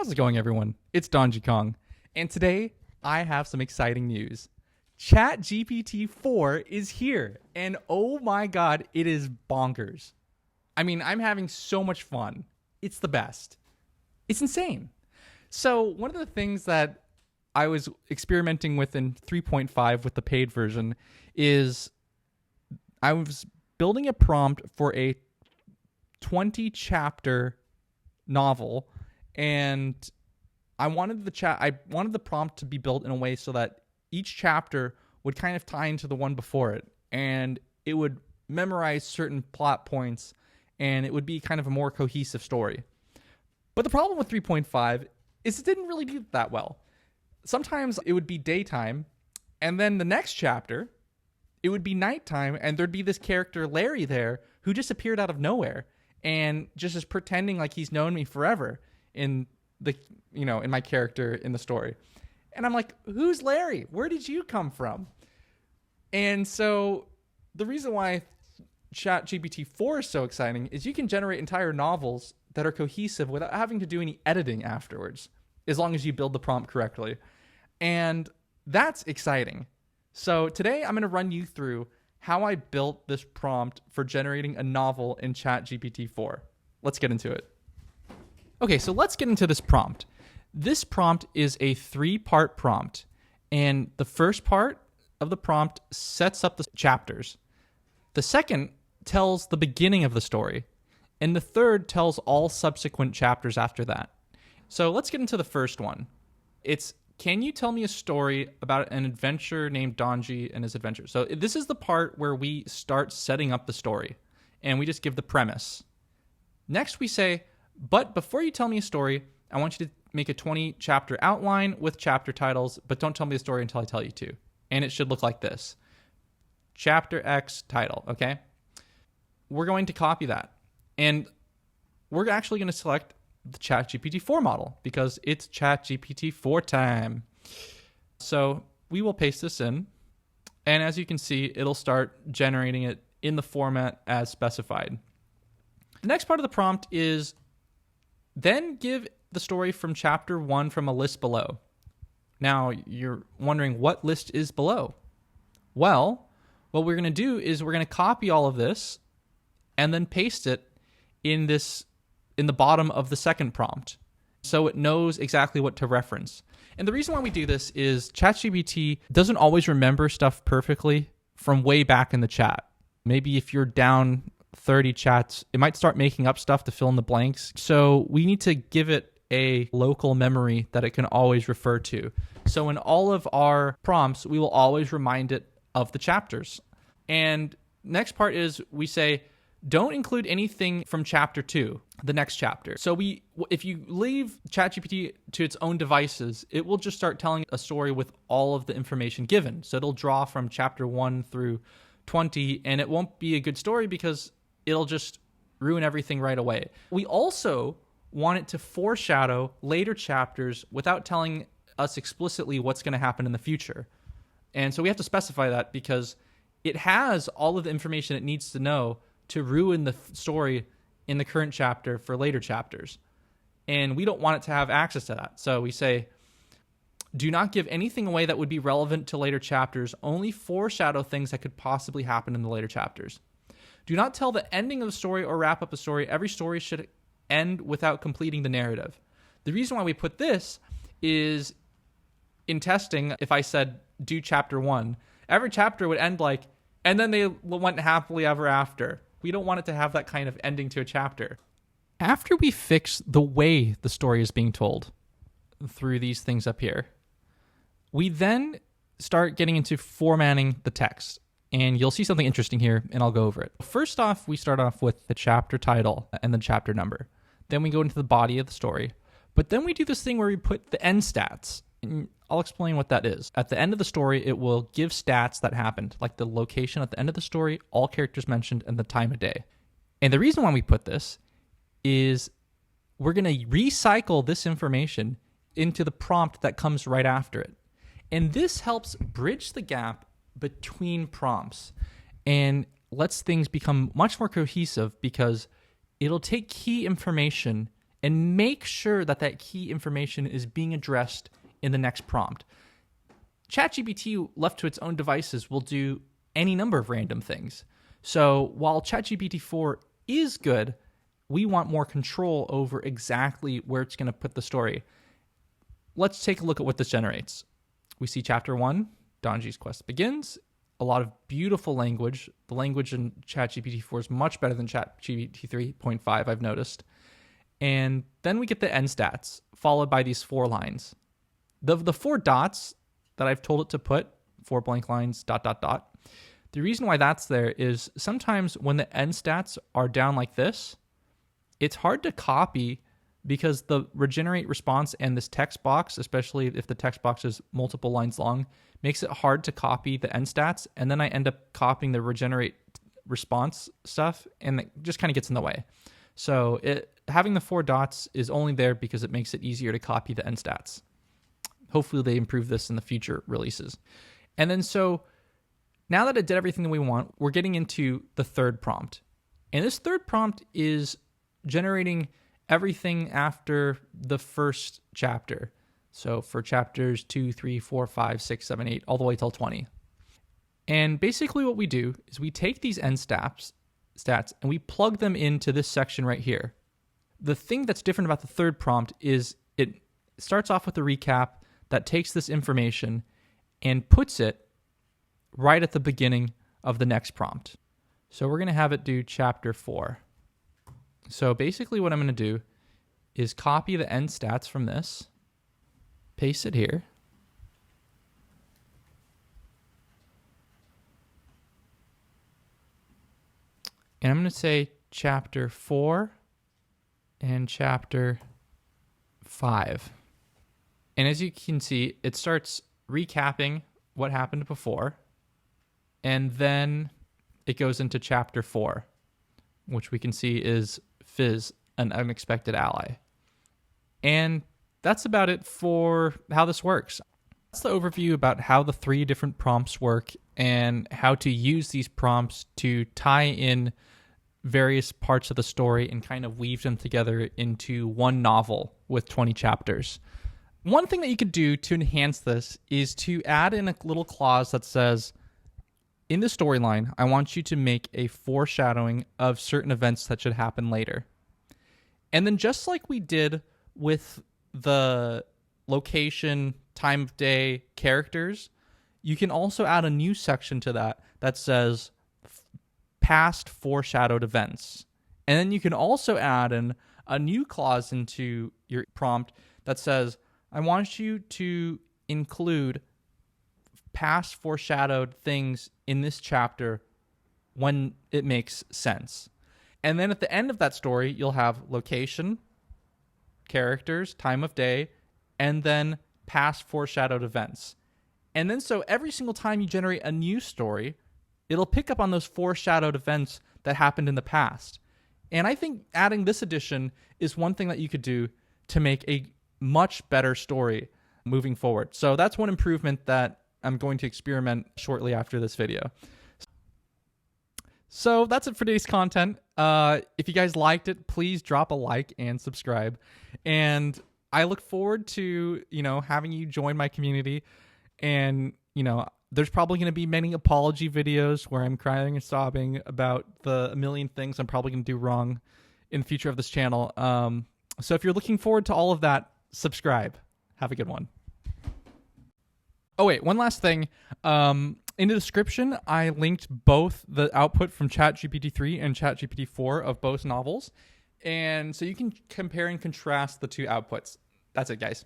How's it going, everyone? It's Donji Kong, and today I have some exciting news. ChatGPT 4 is here, and oh my god, it is bonkers. I mean, I'm having so much fun. It's the best. It's insane. So one of the things that I was experimenting with in 3.5 with the paid version is I was building a prompt for a 20-chapter novel, and I wanted the prompt to be built in a way so that each chapter would kind of tie into the one before it, and it would memorize certain plot points, and it would be kind of a more cohesive story. But the problem with 3.5 is it didn't really do that well. Sometimes it would be daytime, and then the next chapter, it would be nighttime, and there'd be this character, Larry, there, who just appeared out of nowhere, and just is pretending like he's known me forever in my character in the story. And I'm like, who's Larry? Where did you come from? And so the reason why ChatGPT 4 is so exciting is you can generate entire novels that are cohesive without having to do any editing afterwards, as long as you build the prompt correctly. And that's exciting. So today I'm going to run you through how I built this prompt for generating a novel in ChatGPT 4. Let's get into it. Okay, so let's get into this prompt. This prompt is a 3-part prompt, and the first part of the prompt sets up the chapters. The second tells the beginning of the story, and the third tells all subsequent chapters after that. So let's get into the first one. It's, can you tell me a story about an adventurer named Donji and his adventure? So this is the part where we start setting up the story, and we just give the premise. Next we say, but before you tell me a story, I want you to make a 20-chapter outline with chapter titles, but don't tell me the story until I tell you to. And it should look like this. Chapter X title, okay? We're going to copy that. And we're actually going to select the ChatGPT 4 model because it's ChatGPT 4 time. So we will paste this in. And as you can see, it'll start generating it in the format as specified. The next part of the prompt is then give the story from chapter 1 from a list below. Now, you're wondering what list is below. Well, what we're going to do is we're going to copy all of this and then paste it in the bottom of the second prompt, so it knows exactly what to reference. And the reason why we do this is ChatGPT doesn't always remember stuff perfectly from way back in the chat. Maybe if you're down 30 chats, it might start making up stuff to fill in the blanks. So we need to give it a local memory that it can always refer to. So in all of our prompts, we will always remind it of the chapters. And next part is we say, don't include anything from chapter 2, the next chapter. So if you leave ChatGPT to its own devices, it will just start telling a story with all of the information given. So it'll draw from chapter 1 through 20, and it won't be a good story because it'll just ruin everything right away. We also want it to foreshadow later chapters without telling us explicitly what's going to happen in the future. And so we have to specify that because it has all of the information it needs to know to ruin the story in the current chapter for later chapters. And we don't want it to have access to that. So we say, do not give anything away that would be relevant to later chapters, only foreshadow things that could possibly happen in the later chapters. Do not tell the ending of a story or wrap up a story. Every story should end without completing the narrative. The reason why we put this is in testing, if I said, do chapter 1, every chapter would end like, and then they went happily ever after. We don't want it to have that kind of ending to a chapter. After we fix the way the story is being told through these things up here, we then start getting into formatting the text. And you'll see something interesting here, and I'll go over it. First off, we start off with the chapter title and the chapter number. Then we go into the body of the story. But then we do this thing where we put the end stats. And I'll explain what that is. At the end of the story, it will give stats that happened, like the location at the end of the story, all characters mentioned, and the time of day. And the reason why we put this is we're going to recycle this information into the prompt that comes right after it. And this helps bridge the gap between prompts and lets things become much more cohesive because it'll take key information and make sure that that key information is being addressed in the next prompt. ChatGPT, left to its own devices, will do any number of random things. So while ChatGPT 4 is good, we want more control over exactly where it's going to put the story. Let's take a look at what this generates. We see chapter 1, Donji's quest begins. A lot of beautiful language. The language in ChatGPT 4 is much better than ChatGPT 3.5, I've noticed. And then we get the end stats, followed by these 4 lines. The 4 dots that I've told it to put, 4 blank lines, ... The reason why that's there is sometimes when the end stats are down like this, it's hard to copy because the regenerate response and this text box, especially if the text box is multiple lines long, makes it hard to copy the end stats. And then I end up copying the regenerate response stuff, and it just kind of gets in the way. So having the 4 dots is only there because it makes it easier to copy the end stats. Hopefully they improve this in the future releases. And then so now that it did everything that we want, we're getting into the third prompt. And this third prompt is generating everything after the first chapter. So for chapters 2, 3, 4, 5, 6, 7, 8, all the way till 20. And basically what we do is we take these end stats and we plug them into this section right here. The thing that's different about the third prompt is it starts off with a recap that takes this information and puts it right at the beginning of the next prompt. So we're going to have it do chapter 4. So basically what I'm going to do is copy the end stats from this, paste it here, and I'm going to say chapter 4 and chapter 5. And as you can see, it starts recapping what happened before, and then it goes into chapter 4, which we can see is Fizz, an unexpected ally. And that's about it for how this works. That's the overview about how the 3 different prompts work and how to use these prompts to tie in various parts of the story and kind of weave them together into one novel with 20 chapters. One thing that you could do to enhance this is to add in a little clause that says, in the storyline, I want you to make a foreshadowing of certain events that should happen later. And then just like we did with the location, time of day, characters, you can also add a new section to that says past foreshadowed events. And then you can also add in a new clause into your prompt that says, I want you to include past foreshadowed things in this chapter when it makes sense. And then at the end of that story, you'll have location, characters, time of day, and then past foreshadowed events. And then so every single time you generate a new story, it'll pick up on those foreshadowed events that happened in the past. And I think adding this addition is one thing that you could do to make a much better story moving forward. So that's one improvement that I'm going to experiment shortly after this video. So that's it for today's content. If you guys liked it, please drop a like and subscribe. And I look forward to, having you join my community. And, there's probably going to be many apology videos where I'm crying and sobbing about a million things I'm probably going to do wrong in the future of this channel. So if you're looking forward to all of that, subscribe. Have a good one. Oh, wait, one last thing. In the description, I linked both the output from ChatGPT 3 and ChatGPT 4 of both novels. And so you can compare and contrast the 2 outputs. That's it, guys.